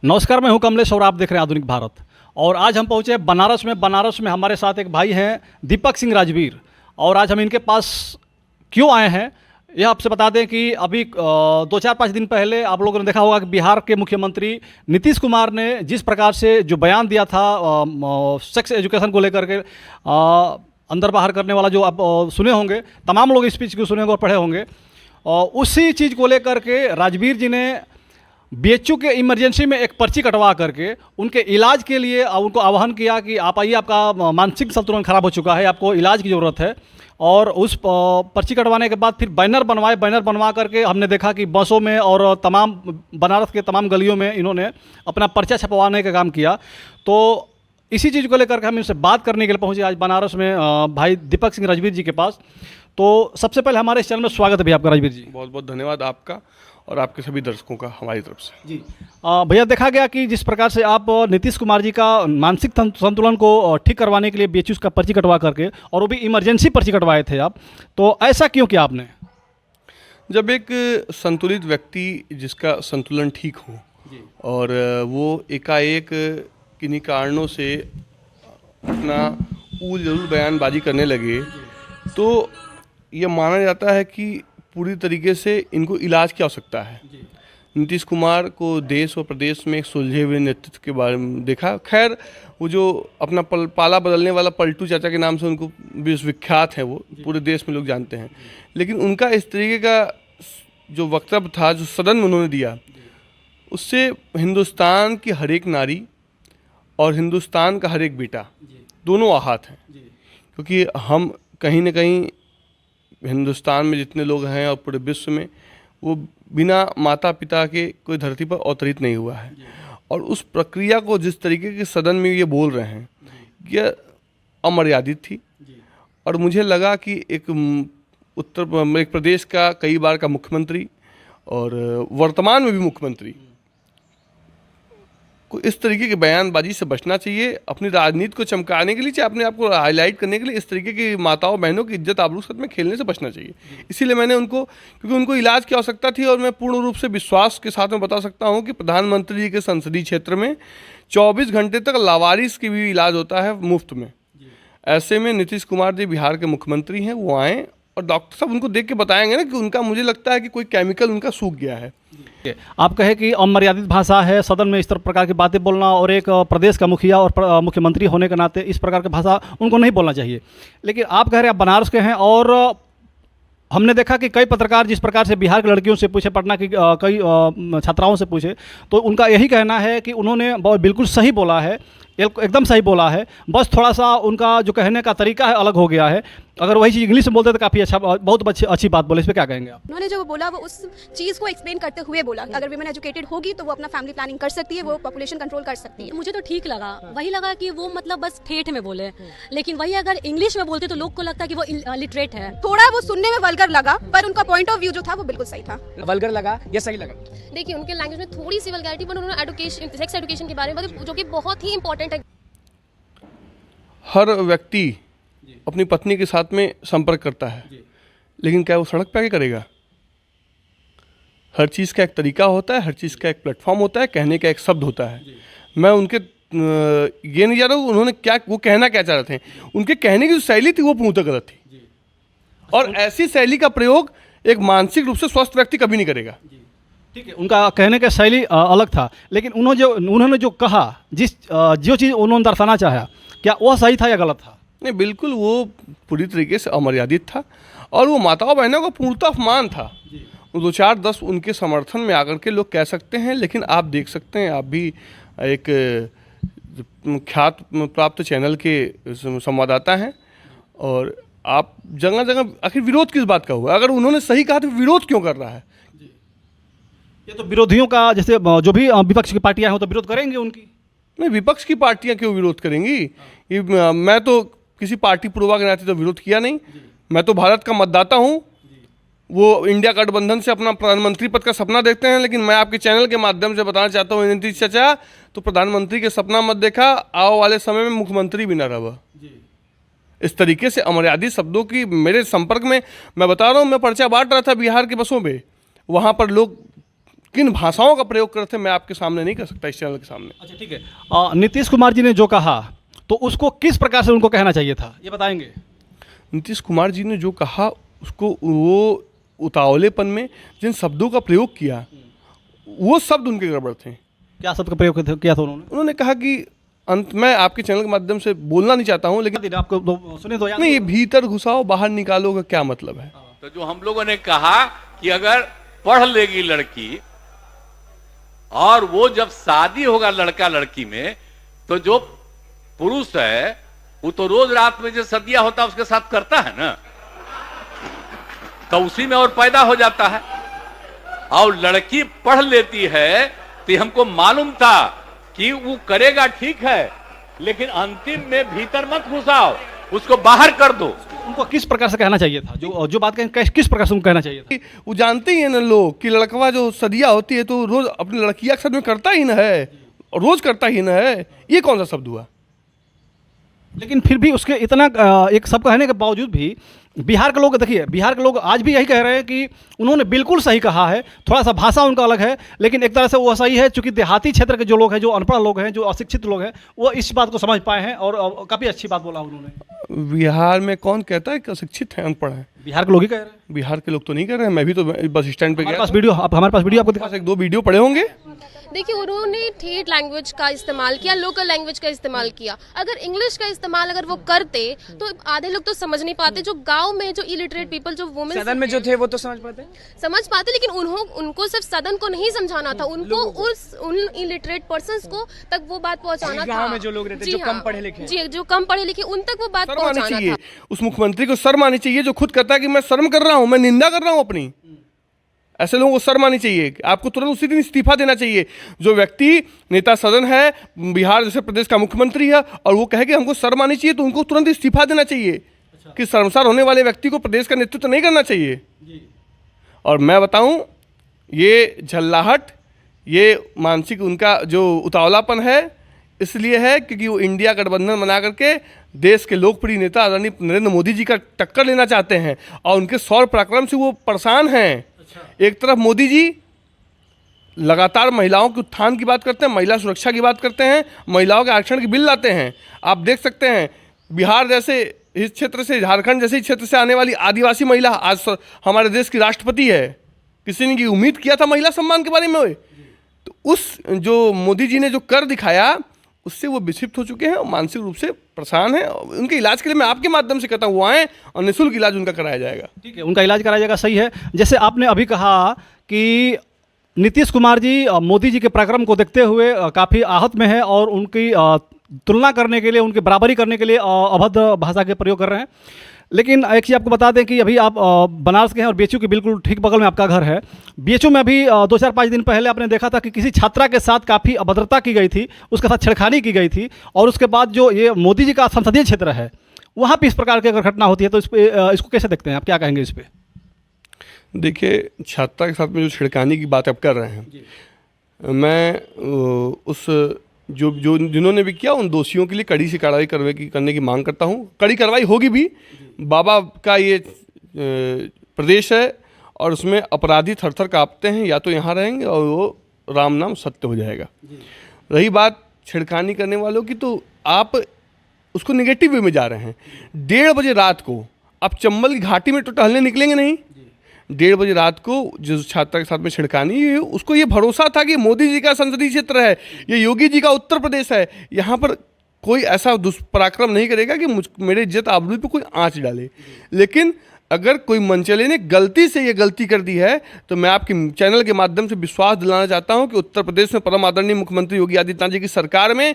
नमस्कार, मैं हूं कमलेश और आप देख रहे हैं आधुनिक भारत। और आज हम पहुंचे हैं बनारस में हमारे साथ एक भाई हैं दीपक सिंह राजवीर। और आज हम इनके पास क्यों आए हैं यह आपसे बता दें कि अभी 2-4-5 दिन पहले आप लोगों ने देखा होगा कि बिहार के मुख्यमंत्री नीतीश कुमार ने जिस प्रकार से जो बयान दिया था सेक्स एजुकेशन को लेकर के अंदर बाहर करने वाला, जो आप सुने होंगे, तमाम लोग स्पीच को सुने होंगे और पढ़े होंगे। और उसी चीज़ को लेकर के राजवीर जी ने बीएचयू के इमरजेंसी में एक पर्ची कटवा करके उनके इलाज के लिए उनको आह्वान किया कि आप आइए, आपका मानसिक संतुलन खराब हो चुका है, आपको इलाज की ज़रूरत है। और उस पर्ची कटवाने के बाद फिर बैनर बनवा करके हमने देखा कि बसों में और तमाम बनारस के तमाम गलियों में इन्होंने अपना पर्चा छपवाने का काम किया। तो इसी चीज़ को लेकर के हम इनसे बात करने के लिए पहुँचे आज बनारस में भाई दीपक सिंह राजवीर जी के पास। तो सबसे पहले हमारे इस चैनल में स्वागत है भैया आपका राजवीर जी। बहुत बहुत धन्यवाद आपका और आपके सभी दर्शकों का हमारी तरफ से। जी भैया, देखा गया कि जिस प्रकार से आप नीतीश कुमार जी का मानसिक संतुलन को ठीक करवाने के लिए बीएचयू का पर्ची कटवा करके, और वो भी इमरजेंसी पर्ची कटवाए थे आप, तो ऐसा क्यों किया आपने? जब एक संतुलित व्यक्ति जिसका संतुलन ठीक हो और वो एकाएक किन्हीं कारणों से अपना ऊल जरूर बयानबाजी करने लगे, तो ये माना जाता है कि पूरी तरीके से इनको इलाज की आवश्यकता है। नीतीश कुमार को देश और प्रदेश में एक सुलझे हुए नेतृत्व के बारे में देखा। खैर, वो जो अपना पाला बदलने वाला पलटू चाचा के नाम से उनको विश्वविख्यात है, वो पूरे देश में लोग जानते हैं। लेकिन उनका इस तरीके का जो वक्तव्य था, जो सदन में उन्होंने दिया, उससे हिंदुस्तान की हर एक नारी और हिंदुस्तान का हर एक बेटा दोनों आहत हैं। क्योंकि हम कहीं ना कहीं हिंदुस्तान में जितने लोग हैं और पूरे विश्व में, वो बिना माता पिता के कोई धरती पर अवतरित नहीं हुआ है। और उस प्रक्रिया को जिस तरीके के सदन में ये बोल रहे हैं, यह अमर्यादित थी। और मुझे लगा कि एक प्रदेश का कई बार का मुख्यमंत्री और वर्तमान में भी मुख्यमंत्री को इस तरीके की बयानबाजी से बचना चाहिए। अपनी राजनीति को चमकाने के लिए, चाहे अपने आप को हाईलाइट करने के लिए, इस तरीके की माताओं बहनों की इज्जत आबरू के साथ में खेलने से बचना चाहिए। इसीलिए मैंने उनको, क्योंकि उनको इलाज की आवश्यकता थी, और मैं पूर्ण रूप से विश्वास के साथ में बता सकता हूं कि प्रधानमंत्री जी के संसदीय क्षेत्र में 24 घंटे तक लावारिस की भी इलाज होता है मुफ्त में। ऐसे में नीतीश कुमार जी बिहार के मुख्यमंत्री हैं, वो आएँ और डॉक्टर साहब उनको देख के बताएंगे ना कि उनका, मुझे लगता है कि कोई केमिकल उनका सूख गया है। आप कहे कि अमर्यादित भाषा है, सदन में इस तरह प्रकार की बातें बोलना, और एक प्रदेश का मुखिया और मुख्यमंत्री होने के नाते इस प्रकार की भाषा उनको नहीं बोलना चाहिए। लेकिन आप कह रहे हैं आप बनारस के हैं, और हमने देखा कि कई पत्रकार जिस प्रकार से बिहार की लड़कियों से पूछे, पटना की कई छात्राओं से पूछे, तो उनका यही कहना है कि उन्होंने बिल्कुल सही बोला है, एकदम सही बोला है, बस थोड़ा सा उनका जो कहने का तरीका है अलग हो गया है। अगर वही चीज़ इंग्लिश में बोलते तो काफ़ी अच्छा, बहुत अच्छी बात बोले। इस पर क्या कहेंगे आप? उन्होंने जो बोला वो उस चीज़ को एक्सप्लेन करते हुए बोला, अगर विमेन एजुकेटेड होगी तो वो अपना फैमिली प्लानिंग कर सकती है, वो पॉपुलेशन कंट्रोल कर सकती है। मुझे तो ठीक लगा, वही लगा कि वो मतलब बस ठेठ में बोले, लेकिन वही अगर इंग्लिश में बोलते तो लोग को लगता कि वो लिटरेट है। थोड़ा वो सुनने में वल्गर लगा, पर उनका पॉइंट ऑफ व्यू जो था वो बिल्कुल सही था। वल्गर लगा या सही लगा? देखिए, उनके लैंग्वेज में थोड़ी सी वल्गैरिटी, पर उन्होंने एजुकेशन, सेक्स एजुकेशन के बारे में, जो कि बहुत ही इंपॉर्टेंट है। हर व्यक्ति अपनी पत्नी के साथ में संपर्क करता है, लेकिन क्या वो सड़क पे आके करेगा? हर चीज़ का एक तरीका होता है, हर चीज़ का एक प्लेटफॉर्म होता है, कहने का एक शब्द होता है। मैं उनके ये नहीं जा रहा हूँ उन्होंने क्या, वो कहना क्या चाह रहे थे, उनके कहने की जो शैली थी वो पूर्णतः गलत थी। और ऐसी शैली का प्रयोग एक मानसिक रूप से स्वस्थ व्यक्ति कभी नहीं करेगा। ठीक है, उनका कहने का शैली अलग था, लेकिन उन्होंने जो कहा, जो चीज़ उन्होंने दर्शाना चाहा, क्या वह सही था या गलत था? नहीं, बिल्कुल वो पूरी तरीके से अमर्यादित था, और वो माताओं बहनों का पूर्णतः अपमान था। 2-4-10 उनके समर्थन में आकर के लोग कह सकते हैं, लेकिन आप देख सकते हैं, आप भी एक ख्यात प्राप्त चैनल के संवाददाता हैं, और आप जगह जगह आखिर विरोध किस बात का हुआ? अगर उन्होंने सही कहा तो विरोध क्यों कर रहा है? ये तो विरोधियों का, जैसे जो भी विपक्ष की पार्टियां हैं तो विरोध करेंगे उनकी। नहीं, विपक्ष की पार्टियां क्यों विरोध करेंगी? ये मैं तो किसी पार्टी पूर्वा के नाते तो विरोध किया नहीं। मैं तो भारत का मतदाता हूँ। वो इंडिया गठबंधन से अपना प्रधानमंत्री पद का सपना देखते हैं, लेकिन मैं आपके चैनल के माध्यम से बताना चाहता हूँ नीतीश चाचा, तो प्रधानमंत्री के सपना मत देखा, आओ वाले समय में मुख्यमंत्री भी ना रहा। इस तरीके से अमर्यादित शब्दों की मेरे संपर्क में, मैं बता रहा हूँ, मैं पर्चा बांट रहा था बिहार की बसों पे, वहाँ पर लोग किन भाषाओं का प्रयोग करते हैं मैं आपके सामने नहीं कर सकता इस चैनल के सामने। अच्छा ठीक है, नीतीश कुमार जी ने जो कहा तो उसको किस प्रकार से उनको कहना चाहिए था, ये बताएंगे? नीतीश कुमार जी ने जो कहा उसको वो उतावलेपन में जिन शब्दों का प्रयोग किया वो शब्द उनके गड़बड़ थे। क्या शब्द का प्रयोग किया था उन्होंने? उन्होंने कहा कि अंत में आपके चैनल के माध्यम से बोलना नहीं चाहता हूँ, लेकिन आपको सुने तो याद नहीं, ये भीतर घुसाओ बाहर निकालो का क्या मतलब है? तो जो हम लोगों ने कहा कि अगर पढ़ लेगी लड़की और वो जब शादी होगा लड़का लड़की में, तो जो पुरुष है वो तो रोज रात में जो सदिया होता है उसके साथ करता है ना, तो उसी में और पैदा हो जाता है। और लड़की पढ़ लेती है तो हमको मालूम था कि वो करेगा ठीक है, लेकिन अंतिम में भीतर मत घुसाओ, उसको बाहर कर दो। उनको किस प्रकार से कहना चाहिए था, जो बात कहें किस प्रकार से उनको कहना चाहिए था? वो जानते ही है ना लोग कि लड़कवा जो सदिया होती है तो रोज अपनी लड़कियां के साथ में करता ही ना है, रोज करता ही ना है, ये कौन सा शब्द हुआ? लेकिन फिर भी उसके इतना एक सब कहने के बावजूद भी बिहार के लोग, देखिए बिहार के लोग आज भी यही कह रहे हैं कि उन्होंने बिल्कुल सही कहा है, थोड़ा सा भाषा उनका अलग है, लेकिन एक तरह से वो सही है, चूंकि देहाती क्षेत्र के जो लोग हैं, जो अनपढ़ लोग हैं, जो अशिक्षित लोग हैं, वो इस बात को समझ पाए हैं और काफ़ी अच्छी बात बोला उन्होंने। बिहार में कौन कहता है कि अशिक्षित है, अनपढ़ है? बिहार के लोग ही कह रहे हैं। बिहार के लोग तो नहीं कर रहे हैं, मैं भी तो बस स्टैंड पे गया, हमारे पास वीडियो आपको दिखा, एक दो वीडियो पड़े होंगे। देखिए उन्होंने ठेठ लैंग्वेज का इस्तेमाल किया, लोकल लैंग्वेज का इस्तेमाल किया। अगर इंग्लिश का इस्तेमाल अगर वो करते तो आधे लोग तो समझ नहीं पाते, जो गांव में जो इलिटरेट पीपल, जो वुमेन सदन में जो थे वो तो समझ पाते, लेकिन उनको सिर्फ सदन को नहीं समझाना था, उनको उन इलिटरेट पर्संस को तक वो बात पहुंचाना था। गांव में जो लोग रहते, जो कम पढ़े लिखे, जी जो कम पढ़े लिखे, उन तक वो बात शर्म आनी पहुंचाना चाहिए था। उस मुख्यमंत्री को, शर्म आनी चाहिए जो खुद कहता है कि मैं शर्म कर रहा हूं, मैं निंदा कर रहा हूं अपनी। ऐसे लोगों को शर्म आनी चाहिए, आपको तुरंत उसी दिन इस्तीफा देना चाहिए। जो व्यक्ति नेता सदन है, बिहार जैसे प्रदेश का मुख्यमंत्री है, और वो कहे कि हमको शर्म आनी चाहिए, तो उनको तुरंत इस्तीफा देना चाहिए। कि शर्मसार होने वाले व्यक्ति को प्रदेश का नेतृत्व नहीं करना चाहिए। और मैं बताऊं, ये झल्लाहट, ये मानसिक उनका जो उतावलापन है, इसलिए है क्योंकि वो इंडिया गठबंधन बना करके देश के लोकप्रिय नेता आदरणीय नरेंद्र मोदी जी का टक्कर लेना चाहते हैं, और उनके शौर्य पराक्रम से वो परेशान हैं। एक तरफ मोदी जी लगातार महिलाओं के उत्थान की बात करते हैं, महिला सुरक्षा की बात करते हैं, महिलाओं के आरक्षण की बिल लाते हैं। आप देख सकते हैं बिहार जैसे इस क्षेत्र से, झारखंड जैसे क्षेत्र से आने वाली आदिवासी महिला आज हमारे देश की राष्ट्रपति है। किसी ने की उम्मीद किया था महिला सम्मान के बारे में? तो उस जो मोदी जी ने जो कर दिखाया उससे वो विक्षिप्त हो चुके हैं और मानसिक रूप से परेशान हैं। उनके इलाज के लिए मैं आपके माध्यम से कहता हूँ वो आएँ और निःशुल्क इलाज उनका कराया जाएगा। ठीक है, उनका इलाज कराया जाएगा, सही है। जैसे आपने अभी कहा कि नीतीश कुमार जी मोदी जी के पराक्रम को देखते हुए काफ़ी आहत में है और उनकी तुलना करने के लिए, उनकी बराबरी करने के लिए अभद्र भाषा के प्रयोग कर रहे हैं। लेकिन एक चीज़ आपको बता दें कि अभी आप बनारस के हैं और बीएचयू के बिल्कुल ठीक बगल में आपका घर है। बीएचयू में अभी 2-4-5 दिन पहले आपने देखा था कि किसी छात्रा के साथ काफ़ी अभद्रता की गई थी, उसके साथ छेड़खानी की गई थी, और उसके बाद जो ये मोदी जी का संसदीय क्षेत्र है वहाँ पे इस प्रकार की अगर घटना होती है तो इसको कैसे देखते हैं आप, क्या कहेंगे इस पर? देखिए, छात्रा के साथ में जो छिड़काने की बात आप कर रहे हैं, मैं उस जिन्होंने भी किया उन दोषियों के लिए कड़ी से कार्रवाई करने की मांग करता हूँ। कड़ी कार्रवाई होगी भी। बाबा का ये प्रदेश है और उसमें अपराधी थर-थर काँपते हैं, या तो यहाँ रहेंगे और वो राम नाम सत्य हो जाएगा। रही बात छिड़खानी करने वालों की, तो आप उसको नेगेटिव वे में जा रहे हैं। 1:30 बजे रात को आप चंबल की घाटी में तो टहलने निकलेंगे नहीं। 1:30 बजे रात को जिस छात्रा के साथ में छिड़कानी है, उसको ये भरोसा था कि मोदी जी का संसदीय क्षेत्र है, ये योगी जी का उत्तर प्रदेश है, यहाँ पर कोई ऐसा दुष्पराक्रम नहीं करेगा कि मेरे इज्जत आबरू पे कोई आंच डाले। लेकिन अगर कोई मनचले ने गलती से ये गलती कर दी है, तो मैं आपके चैनल के माध्यम से विश्वास दिलाना चाहता हूँ कि उत्तर प्रदेश में परम आदरणीय मुख्यमंत्री योगी आदित्यनाथ जी की सरकार में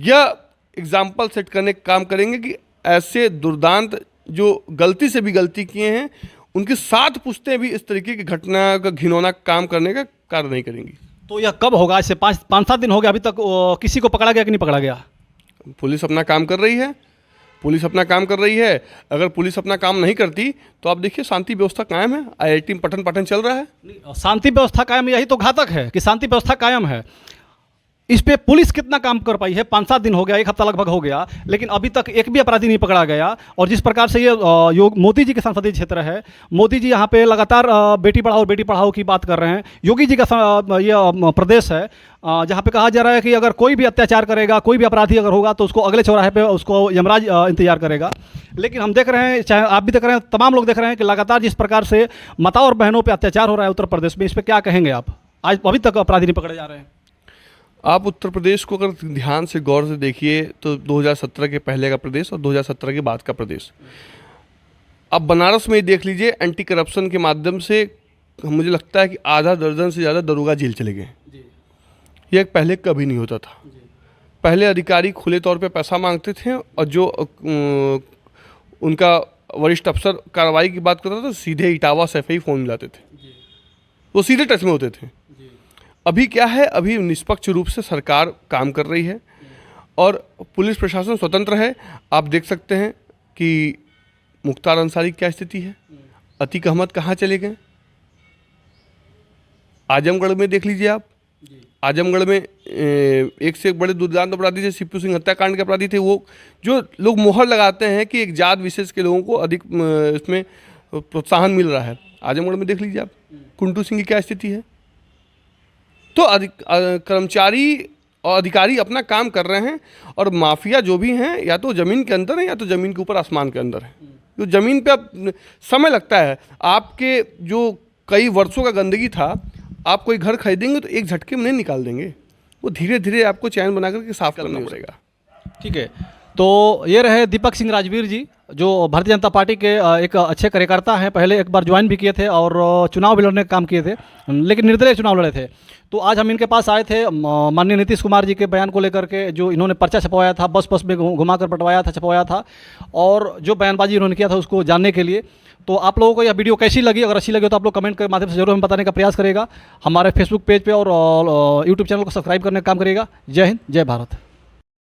यह एग्जाम्पल सेट करने का काम करेंगे कि ऐसे दुर्दांत जो गलती से भी गलती किए हैं, उनकी 7 पुश्तें भी इस तरीके की घटना का घिनौना काम करने का कार्य नहीं करेंगी। तो यह कब होगा? इससे 5-7 दिन हो गया, अभी तक किसी को पकड़ा गया कि नहीं पकड़ा गया? पुलिस अपना काम कर रही है, पुलिस अपना काम कर रही है। अगर पुलिस अपना काम नहीं करती तो आप देखिए शांति व्यवस्था कायम है। IIT में पठन पाठन चल रहा है। शांति व्यवस्था कायम, यही तो घातक है कि शांति व्यवस्था कायम है। इस पे पुलिस कितना काम कर पाई है? 5-7 दिन हो गया, 1 हफ्ता लगभग हो गया, लेकिन अभी तक एक भी अपराधी नहीं पकड़ा गया। और जिस प्रकार से ये मोदी जी के संसदीय क्षेत्र है, मोदी जी यहाँ पे लगातार बेटी पढ़ाओ की बात कर रहे हैं। योगी जी का ये प्रदेश है जहाँ पे कहा जा रहा है कि अगर कोई भी अत्याचार करेगा, कोई भी अपराधी अगर होगा तो उसको अगले चौराहे पे उसको यमराज इंतजार करेगा। लेकिन हम देख रहे हैं, चाहे आप भी देख रहे हैं, तमाम लोग देख रहे हैं कि लगातार जिस प्रकार से माताओं और बहनों पर अत्याचार हो रहा है उत्तर प्रदेश में, इस पर क्या कहेंगे आप? आज अभी तक अपराधी नहीं पकड़े जा रहे हैं। आप उत्तर प्रदेश को अगर ध्यान से गौर से देखिए तो 2017 के पहले का प्रदेश और 2017 के बाद का प्रदेश। अब बनारस में ही देख लीजिए, एंटी करप्शन के माध्यम से मुझे लगता है कि आधा दर्जन से ज़्यादा दरोगा जेल चले गए। यह पहले कभी नहीं होता था। पहले अधिकारी खुले तौर पे पैसा मांगते थे और जो उनका वरिष्ठ अफसर कार्रवाई की बात करता था सीधे इटावा सैफई फ़ोन मिलाते थे, वो सीधे टच में होते थे। अभी क्या है, अभी निष्पक्ष रूप से सरकार काम कर रही है और पुलिस प्रशासन स्वतंत्र है। आप देख सकते हैं कि मुख्तार अंसारी की क्या स्थिति है, अतीक अहमद कहाँ चले गए। आजमगढ़ में देख लीजिए आप, आजमगढ़ में एक से एक बड़े दुर्दांत अपराधी थे, सीपू सिंह हत्याकांड के अपराधी थे। वो जो लोग मोहर लगाते हैं कि एक जात विशेष के लोगों को अधिक इसमें प्रोत्साहन मिल रहा है, आजमगढ़ में देख लीजिए आप कुंटू सिंह की क्या स्थिति है। तो कर्मचारी और अधिकारी अपना काम कर रहे हैं और माफिया जो भी हैं या तो ज़मीन के अंदर है या तो ज़मीन के ऊपर आसमान के अंदर है। तो ज़मीन पे अब समय लगता है। आपके जो कई वर्षों का गंदगी था, आप कोई घर खरीदेंगे तो एक झटके में नहीं निकाल देंगे, वो धीरे धीरे आपको चैन बना करके साफ करना पड़ेगा। ठीक है, तो ये रहे दीपक सिंह राजवीर जी, जो भारतीय जनता पार्टी के एक अच्छे कार्यकर्ता हैं। पहले एक बार ज्वाइन भी किए थे और चुनाव भी लड़ने का काम किए थे, लेकिन निर्दलीय चुनाव लड़े थे। तो आज हम इनके पास आए थे माननीय नीतीश कुमार जी के बयान को लेकर के, जो इन्होंने पर्चा छपवाया था, बस में घुमा कर पटवाया था, छपवाया था, और जो बयानबाजी इन्होंने किया था उसको जानने के लिए। तो आप लोगों को यह वीडियो कैसी लगी? अगर अच्छी लगी तो आप लोग कमेंट के माध्यम से जरूर हमें बताने का प्रयास करेगा। हमारे फेसबुक पेज पे और यूट्यूब चैनल को सब्सक्राइब करने का काम करेगा। जय हिंद, जय भारत।